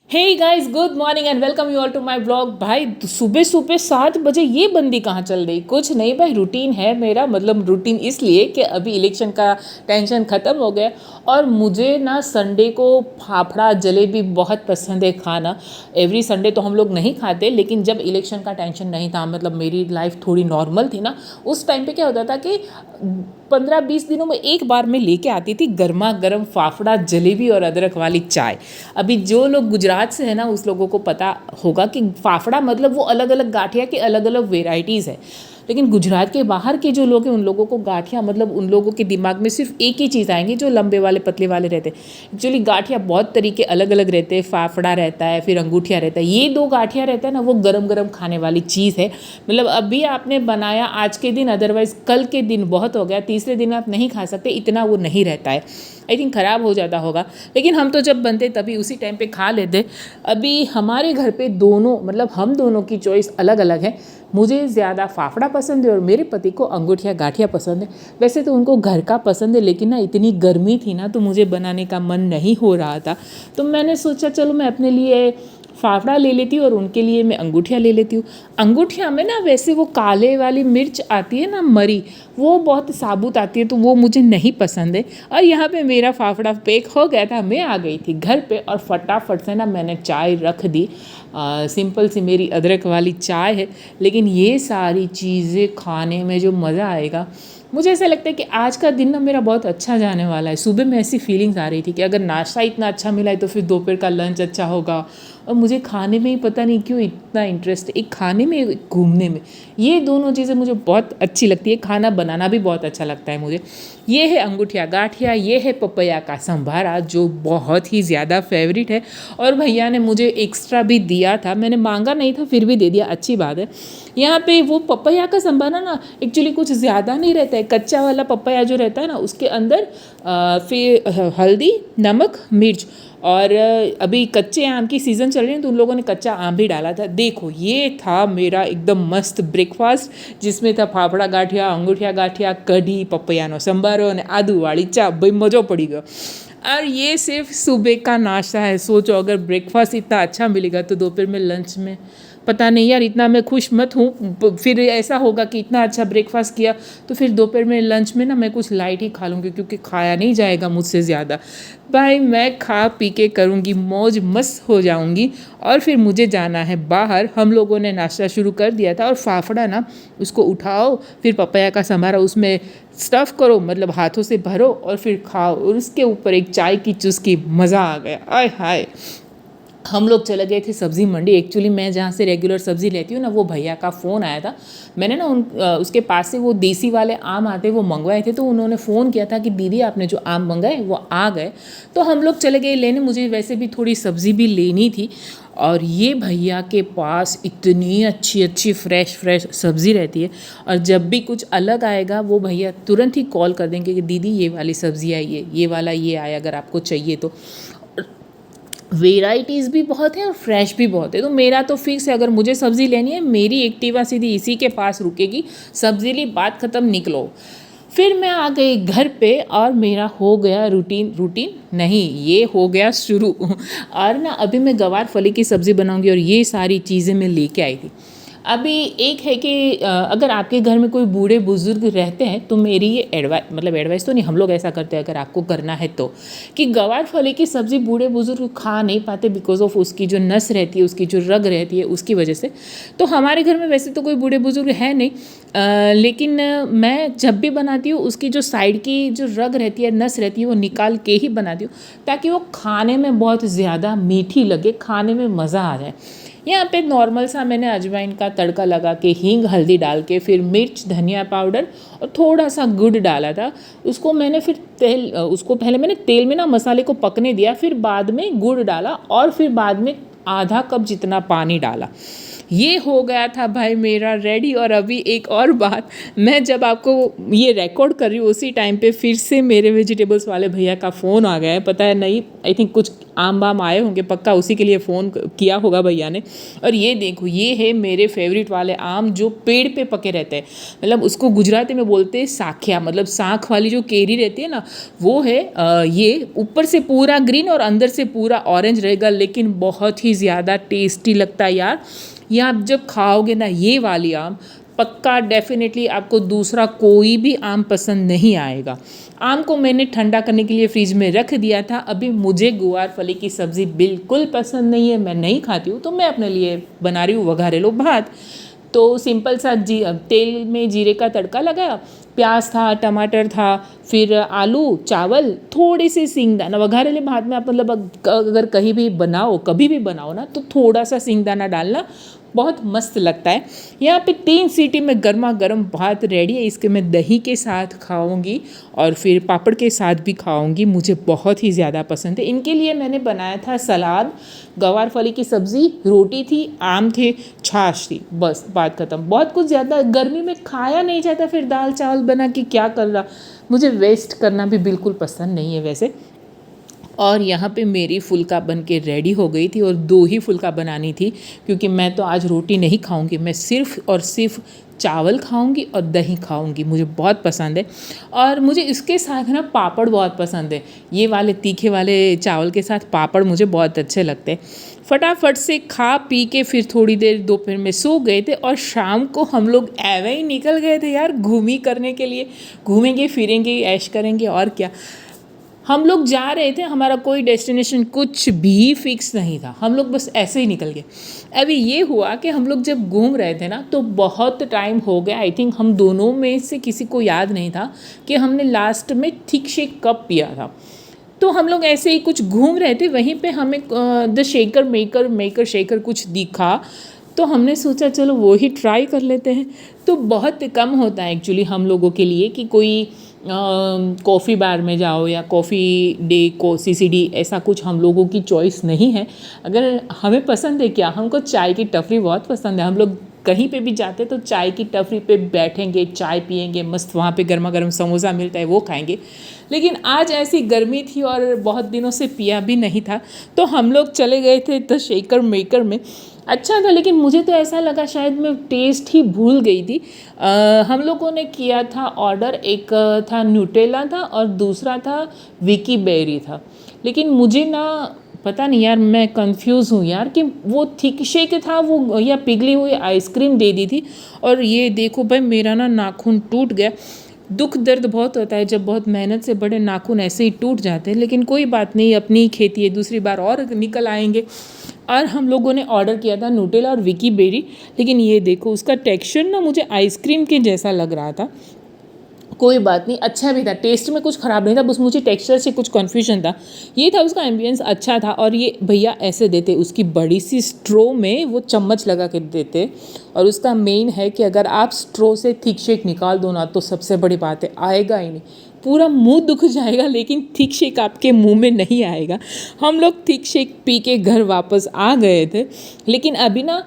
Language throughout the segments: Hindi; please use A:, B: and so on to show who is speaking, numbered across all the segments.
A: Hey guys, good morning and welcome you all to my blog. भाई सुबह सुबह 7 बजे ये बंदी कहाँ चल रही? कुछ नहीं भाई, रूटीन है मेरा। मतलब रूटीन इसलिए कि अभी इलेक्शन का टेंशन ख़त्म हो गया और मुझे ना संडे को फाफड़ा जलेबी बहुत पसंद है खाना। एवरी संडे तो हम लोग नहीं खाते, लेकिन जब इलेक्शन का टेंशन नहीं था, मतलब मेरी लाइफ थोड़ी नॉर्मल थी ना, उस टाइम पे क्या होता था कि 15-20 दिनों में एक बार मैं लेके आती थी गर्मा गर्म फाफड़ा जलेबी और अदरक वाली चाय। अभी जो लोग गुजरात से है ना, उस लोगों को पता होगा कि फाफड़ा मतलब वो अलग अलग गाठिया की अलग अलग वेराइटीज़ है। लेकिन गुजरात के बाहर के जो लोग हैं उन लोगों को गाठिया मतलब उन लोगों के दिमाग में सिर्फ एक ही चीज़ आएंगी, जो लंबे वाले पतले वाले रहते हैं। एक्चुअली गाठिया बहुत तरीके अलग अलग रहते हैं। फाफड़ा रहता है, फिर अंगूठिया रहता है। ये दो गाठिया रहता है ना, वो गरम गरम खाने वाली चीज़ है। मतलब अभी आपने बनाया आज के दिन, अदरवाइज कल के दिन बहुत हो गया, तीसरे दिन आप नहीं खा सकते, इतना वो नहीं रहता है। आई थिंक ख़राब हो जाता होगा, लेकिन हम तो जब बनते तभी उसी टाइम पे खा लेते। अभी हमारे घर पे दोनों मतलब हम दोनों की चॉइस अलग अलग है। मुझे ज़्यादा फाफड़ा पसंद है और मेरे पति को अंगूठिया गाठिया पसंद है। वैसे तो उनको घर का पसंद है, लेकिन ना इतनी गर्मी थी ना, तो मुझे बनाने का मन नहीं हो रहा था। तो मैंने सोचा चलो मैं अपने लिए फाफड़ा ले लेती हूँ और उनके लिए मैं अंगूठिया ले लेती हूँ। अंगूठिया में ना वैसे वो काले वाली मिर्च आती है ना, मरी, वो बहुत साबुत आती है, तो वो मुझे नहीं पसंद है। और यहाँ पे मेरा फाफड़ा पैक हो गया था, मैं आ गई थी घर पे और फटाफट से ना मैंने चाय रख दी। सिंपल सी मेरी अदरक वाली चाय है, लेकिन ये सारी चीज़ें खाने में जो मज़ा आएगा, मुझे ऐसा लगता है कि आज का दिन ना मेरा बहुत अच्छा जाने वाला है। सुबह में ऐसी फीलिंग्स आ रही थी कि अगर नाश्ता इतना अच्छा मिला है तो फिर दोपहर का लंच अच्छा होगा। और मुझे खाने में ही पता नहीं क्यों इतना इंटरेस्ट है, एक खाने में एक घूमने में। ये दोनों चीज़ें मुझे बहुत अच्छी लगती है। खाना बनाना भी बहुत अच्छा लगता है मुझे। ये है अंगूठिया गाठिया, ये है पपैया का संभारा, जो बहुत ही ज़्यादा फेवरेट है। और भैया ने मुझे एक्स्ट्रा भी दिया था, मैंने मांगा नहीं था फिर भी दे दिया, अच्छी बात है। यहाँ पे वो पपैया का संभारा ना एक्चुअली कुछ ज़्यादा नहीं रहता है। कच्चा वाला पपैया जो रहता है ना, उसके अंदर फिर हल्दी, नमक, मिर्च, और अभी कच्चे आम की सीज़न चल रही है तो उन लोगों ने कच्चा आम भी डाला था। देखो, ये था मेरा एकदम मस्त ब्रेकफास्ट, जिसमें था फाफड़ा गाठिया, अंगूठिया गाठिया, कढ़ी, पपैयानो संभारो અને આદુવાળી ચા। भाई मज़ो पड़ी गया। और ये सिर्फ सुबह का नाश्ता है। सोचो अगर ब्रेकफास्ट इतना अच्छा मिलेगा तो दोपहर में लंच में पता नहीं यार, इतना मैं खुश मत हूँ। फिर ऐसा होगा कि इतना अच्छा ब्रेकफास्ट किया तो फिर दोपहर में लंच में ना मैं कुछ लाइट ही खा लूँगी, क्योंकि खाया नहीं जाएगा मुझसे ज़्यादा। भाई मैं खा पी के करूँगी मौज मस्त हो जाऊँगी। और फिर मुझे जाना है बाहर। हम लोगों ने नाश्ता शुरू कर दिया था और फाफड़ा ना उसको उठाओ, फिर पपैया का संभारा उसमें स्टफ़ करो, मतलब हाथों से भरो और फिर खाओ। और उसके ऊपर एक चाय की चुस्की, मज़ा आ गया। आय हाय। हम लोग चले गए थे सब्ज़ी मंडी। एक्चुअली मैं जहाँ से रेगुलर सब्ज़ी लेती हूँ ना, वो भैया का फ़ोन आया था। मैंने ना उसके पास से वो देसी वाले आम आते वो मंगवाए थे, तो उन्होंने फ़ोन किया था कि दीदी आपने जो आम मंगाए वो आ गए। तो हम लोग चले गए लेने। मुझे वैसे भी थोड़ी सब्ज़ी भी लेनी थी। और ये भैया के पास इतनी अच्छी अच्छी फ्रेश सब्ज़ी रहती है, और जब भी कुछ अलग आएगा वो भैया तुरंत ही कॉल कर देंगे कि दीदी ये वाली सब्ज़ी आई है, ये वाला ये आया, अगर आपको चाहिए तो। वेराइटीज़ भी बहुत है और फ्रेश भी बहुत है। तो मेरा तो फिक्स है, अगर मुझे सब्ज़ी लेनी है मेरी एक्टिवा सीधी इसी के पास रुकेगी। सब्ज़ी ली, बात ख़त्म, निकलो। फिर मैं आ गई घर पे और मेरा हो गया रूटीन नहीं, ये हो गया शुरू। और ना अभी मैं गवार फली की सब्ज़ी बनाऊंगी और ये सारी चीज़ें मैं लेके आई थी। अभी एक है कि अगर आपके घर में कोई बूढ़े बुज़ुर्ग रहते हैं तो मेरी ये एडवाइस तो नहीं, हम लोग ऐसा करते हैं अगर आपको करना है तो, कि गवार फली की सब्ज़ी बूढ़े बुज़ुर्ग खा नहीं पाते बिकॉज ऑफ उसकी जो नस रहती है, उसकी जो रग रहती है, उसकी वजह से। तो हमारे घर में वैसे तो कोई बूढ़े बुज़ुर्ग है नहीं, लेकिन मैं जब भी बनाती हूँ उसकी जो साइड की जो रग रहती है, नस रहती है, वो निकाल के ही बनाती हूँ, ताकि वो खाने में बहुत ज़्यादा मीठी लगे, खाने में मज़ा आ जाए। यहाँ पे नॉर्मल सा मैंने अजवाइन का तड़का लगा के, हींग हल्दी डाल के, फिर मिर्च धनिया पाउडर और थोड़ा सा गुड़ डाला था। उसको मैंने फिर उसको पहले मैंने तेल में ना मसाले को पकने दिया, फिर बाद में गुड़ डाला और फिर बाद में आधा कप जितना पानी डाला। ये हो गया था भाई मेरा रेडी। और अभी एक और बात, मैं जब आपको ये रिकॉर्ड कर रही हूँ उसी टाइम पे फिर से मेरे वेजिटेबल्स वाले भैया का फ़ोन आ गया है। पता है नहीं, आई थिंक कुछ आम बाम आए होंगे, पक्का उसी के लिए फ़ोन किया होगा भैया ने। और ये देखो, ये है मेरे फेवरेट वाले आम जो पेड़ पे पके रहते हैं, मतलब उसको गुजराती में बोलते हैं साखिया, मतलब साख वाली जो केरी रहती है ना, वो है। ये ऊपर से पूरा ग्रीन और अंदर से पूरा ऑरेंज रहेगा, लेकिन बहुत ही ज़्यादा टेस्टी लगता है यार। ये आप जब खाओगे ना ये वाली आम, पक्का डेफिनेटली आपको दूसरा कोई भी आम पसंद नहीं आएगा। आम को मैंने ठंडा करने के लिए फ्रिज में रख दिया था। अभी मुझे गुआर फली की सब्ज़ी बिल्कुल पसंद नहीं है, मैं नहीं खाती हूँ, तो मैं अपने लिए बना रही हूँ वघारेलो भात। तो सिंपल सा तेल में जीरे का तड़का लगाया, प्याज था, टमाटर था, फिर आलू, चावल, थोड़ी सी सिंगदाना। वघारेले भात में आप मतलब अगर कहीं भी बनाओ, कभी भी बनाओ ना, तो थोड़ा सा सिंगदाना डालना, बहुत मस्त लगता है। यहाँ पे 3 सीटी में गर्मा गर्म भात रेडी है। इसके मैं दही के साथ खाऊंगी और फिर पापड़ के साथ भी खाऊंगी, मुझे बहुत ही ज़्यादा पसंद है। इनके लिए मैंने बनाया था सलाद, गवार फली की सब्ज़ी, रोटी थी, आम थे, छाछ थी, बस बात ख़त्म। बहुत कुछ ज़्यादा गर्मी में खाया नहीं जाता, फिर दाल चावल बना के क्या कर रहा। मुझे वेस्ट करना भी बिल्कुल पसंद नहीं है वैसे। और यहाँ पे मेरी फुल्का बन के रेडी हो गई थी, और 2 ही फुल्का बनानी थी क्योंकि मैं तो आज रोटी नहीं खाऊंगी, मैं सिर्फ़ और सिर्फ चावल खाऊंगी और दही खाऊंगी, मुझे बहुत पसंद है। और मुझे इसके साथ ना पापड़ बहुत पसंद है, ये वाले तीखे वाले चावल के साथ पापड़ मुझे बहुत अच्छे लगते हैं। फटाफट से खा पी के फिर थोड़ी देर दोपहर में सो गए थे, और शाम को हम लोग एवे ही निकल गए थे यार घूमी करने के लिए। घूमेंगे फिरेंगे ऐश करेंगे और क्या। हम लोग जा रहे थे, हमारा कोई डेस्टिनेशन कुछ भी फिक्स नहीं था, हम लोग बस ऐसे ही निकल गए। अभी ये हुआ कि हम लोग जब घूम रहे थे ना, तो बहुत टाइम हो गया, आई थिंक हम दोनों में से किसी को याद नहीं था कि हमने लास्ट में थिक शेक कब पिया था। तो हम लोग ऐसे ही कुछ घूम रहे थे, वहीं पे हमें द शेकर मेकर शेकर कुछ दिखा, तो हमने सोचा चलो वो ही ट्राई कर लेते हैं। तो बहुत कम होता है एक्चुअली हम लोगों के लिए कि कोई कॉफ़ी बार में जाओ या कॉफ़ी डे को CCD, ऐसा कुछ हम लोगों की चॉइस नहीं है। अगर हमें पसंद है क्या, हमको चाय की टपरी बहुत पसंद है, हम लोग कहीं पे भी जाते तो चाय की टपरी पे बैठेंगे, चाय पियेंगे, मस्त वहाँ पे गर्मा गर्म समोसा मिलता है वो खाएंगे। लेकिन आज ऐसी गर्मी थी और बहुत दिनों से पिया भी नहीं था, तो हम लोग चले गए थे द शेकर मेकर में। अच्छा था, लेकिन मुझे तो ऐसा लगा शायद मैं टेस्ट ही भूल गई थी। हम लोगों ने किया था ऑर्डर, एक था न्यूटेला था और दूसरा था विकी बेरी था। लेकिन मुझे ना पता नहीं यार, मैं कंफ्यूज हूँ यार कि वो थिक शेक था वो या पिघली हुई आइसक्रीम दे दी थी। और ये देखो भाई मेरा ना नाखून टूट गया। दुख दर्द बहुत होता है जब बहुत मेहनत से बड़े नाखून ऐसे ही टूट जाते हैं, लेकिन कोई बात नहीं, अपनी ही खेती है, दूसरी बार और निकल आएंगे। और हम लोगों ने ऑर्डर किया था न्यूटेला और विकी बेरी, लेकिन ये देखो उसका टेक्सचर ना मुझे आइसक्रीम के जैसा लग रहा था। कोई बात नहीं, अच्छा भी था, टेस्ट में कुछ ख़राब नहीं था, बस मुझे टेक्सचर से कुछ कन्फ्यूजन था। ये था उसका एम्बियंस अच्छा था। और ये भैया ऐसे देते, उसकी बड़ी सी स्ट्रो में वो चम्मच लगा के देते, और उसका मेन है कि अगर आप स्ट्रो से थिक शेक निकाल दो ना, तो सबसे बड़ी बात है आएगा ही नहीं, पूरा मुंह दुख जाएगा, लेकिन थिक शेक आपके मुंह में नहीं आएगा। हम लोग थिक शेक पी के घर वापस आ गए थे, लेकिन अभी ना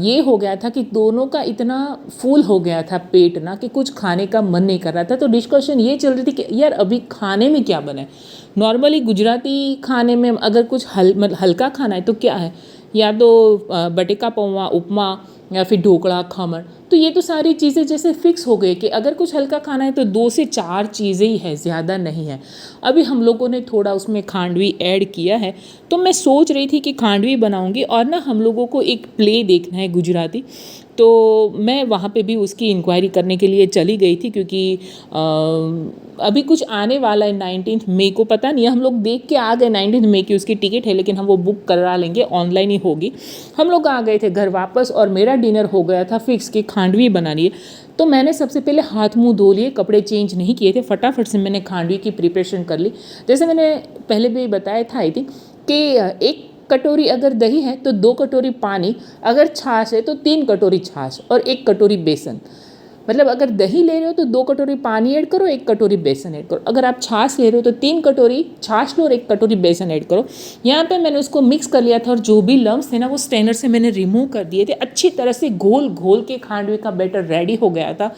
A: ये हो गया था कि दोनों का इतना फुल हो गया था पेट ना कि कुछ खाने का मन नहीं कर रहा था। तो डिस्कशन ये चल रही थी कि यार अभी खाने में क्या बने। नॉर्मली गुजराती खाने में अगर कुछ हल्का खाना है तो क्या है, या तो बटेका पौवा, उपमा, या फिर ढोकला, खमण। तो ये तो सारी चीज़ें जैसे फिक्स हो गई कि अगर कुछ हल्का खाना है तो 2 से 4 चीज़ें ही है, ज़्यादा नहीं है। अभी हम लोगों ने थोड़ा उसमें खांडवी ऐड किया है, तो मैं सोच रही थी कि खांडवी बनाऊंगी। और ना हम लोगों को एक प्ले देखना है गुजराती, तो मैं वहाँ पे भी उसकी इंक्वायरी करने के लिए चली गई थी, क्योंकि अभी कुछ आने वाला है 19 मई को, पता नहीं, हम लोग देख के आ गए 19 मई की उसकी टिकट है, लेकिन हम वो बुक करा लेंगे, ऑनलाइन ही होगी। हम लोग आ गए थे घर वापस, और मेरा डिनर हो गया था फिक्स कि खांडवी बनानी है। तो मैंने सबसे पहले हाथ मुंह धो लिए, कपड़े चेंज नहीं किए थे, फटाफट से मैंने खांडवी की प्रिपरेशन कर ली। जैसे मैंने पहले भी बताया था आई थिंक कि 1 कटोरी अगर दही है तो 2 कटोरी पानी, अगर छाछ है तो 3 कटोरी छाछ और 1 कटोरी बेसन। मतलब अगर दही ले रहे हो तो 2 कटोरी पानी ऐड करो, 1 कटोरी बेसन ऐड करो। अगर आप छाछ ले रहे हो तो 3 कटोरी छाछ लो और 1 कटोरी बेसन ऐड करो। यहाँ पे मैंने उसको मिक्स कर लिया था और जो भी लम्स थे ना वो स्ट्रेनर से मैंने रिमूव कर दिए थे। अच्छी तरह से घोल घोल के खांडवी का बैटर रेडी हो गया था।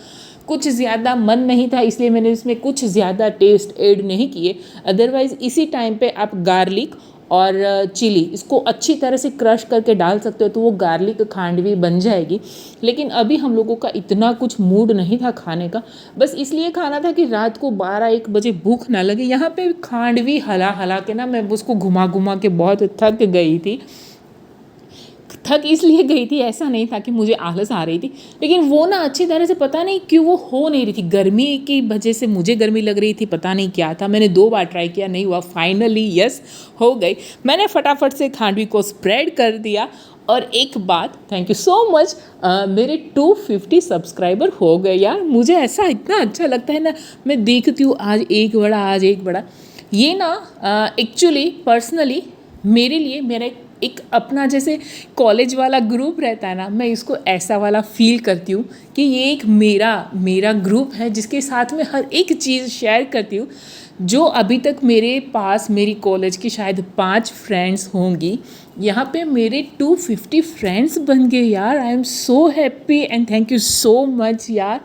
A: कुछ ज़्यादा मन नहीं था इसलिए मैंने इसमें कुछ ज़्यादा टेस्ट ऐड नहीं किए। अदरवाइज़ इसी टाइम पे आप गार्लिक और चिली इसको अच्छी तरह से क्रश करके डाल सकते हो तो वो गार्लिक खांडवी बन जाएगी। लेकिन अभी हम लोगों का इतना कुछ मूड नहीं था खाने का, बस इसलिए खाना था कि रात को 12-1 बजे भूख ना लगे। यहाँ पे खांडवी हला हला के ना मैं उसको घुमा घुमा के बहुत थक गई थी। थक इसलिए गई थी, ऐसा नहीं था कि मुझे आलस आ रही थी, लेकिन वो ना अच्छी तरह से पता नहीं क्यों वो हो नहीं रही थी। गर्मी की वजह से मुझे गर्मी लग रही थी, पता नहीं क्या था। मैंने 2 बार ट्राई किया, नहीं हुआ। फाइनली यस हो गई। मैंने फटाफट से खांडवी को स्प्रेड कर दिया। और एक बात, थैंक यू सो मच, मेरे 250 सब्सक्राइबर हो गए यार। मुझे ऐसा इतना अच्छा लगता है ना, मैं देखती हूँ आज एक बड़ा आज एक बड़ा। ये ना एक्चुअली पर्सनली मेरे लिए मेरा एक अपना जैसे कॉलेज वाला ग्रुप रहता है ना, मैं इसको ऐसा वाला फील करती हूँ कि ये एक मेरा ग्रुप है जिसके साथ में हर एक चीज़ शेयर करती हूँ। जो अभी तक मेरे पास मेरी कॉलेज की शायद 5 फ्रेंड्स होंगी, यहाँ पे मेरे 250 फ्रेंड्स बन गए यार। I am so happy and thank you so much यार।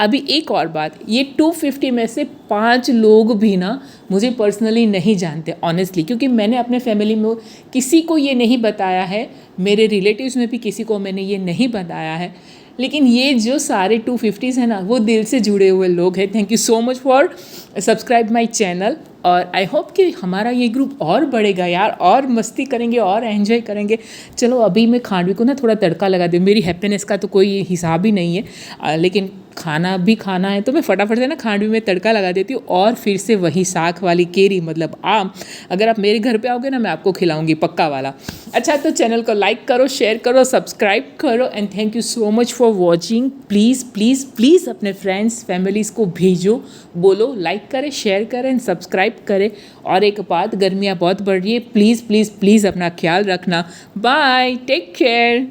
A: अभी एक और बात, ये 250 में से 5 लोग भी ना मुझे पर्सनली नहीं जानते ऑनेस्टली, क्योंकि मैंने अपने फैमिली में किसी को ये नहीं बताया है, मेरे रिलेटिव्स में भी किसी को मैंने ये नहीं बताया है। लेकिन ये जो सारे 250s हैं ना, वो दिल से जुड़े हुए लोग हैं। Thank you so much for subscribe my channel. और आई होप कि हमारा ये ग्रुप और बढ़ेगा यार, और मस्ती करेंगे और एंजॉय करेंगे। चलो अभी मैं खांडवी को ना थोड़ा तड़का लगा दूँ। मेरी हैप्पीनेस का तो कोई हिसाब ही नहीं है, लेकिन खाना भी खाना है तो मैं फटाफट से ना खांडवी में तड़का लगा देती हूँ। और फिर से वही साख वाली केरी मतलब आम, अगर आप मेरे घर पे आओगे ना मैं आपको खिलाऊंगी पक्का वाला। अच्छा, तो चैनल को लाइक करो, शेयर करो, सब्सक्राइब करो and thank you so much for watching. Please please please अपने फ्रेंड्स फैमिलीज़ को भेजो, बोलो लाइक करें, शेयर करें एंड सब्सक्राइब करें। और एक बात, गर्मियाँ बहुत बढ़ रही है, प्लीज़ प्लीज़ प्लीज़ अपना ख्याल रखना। Bye, take care.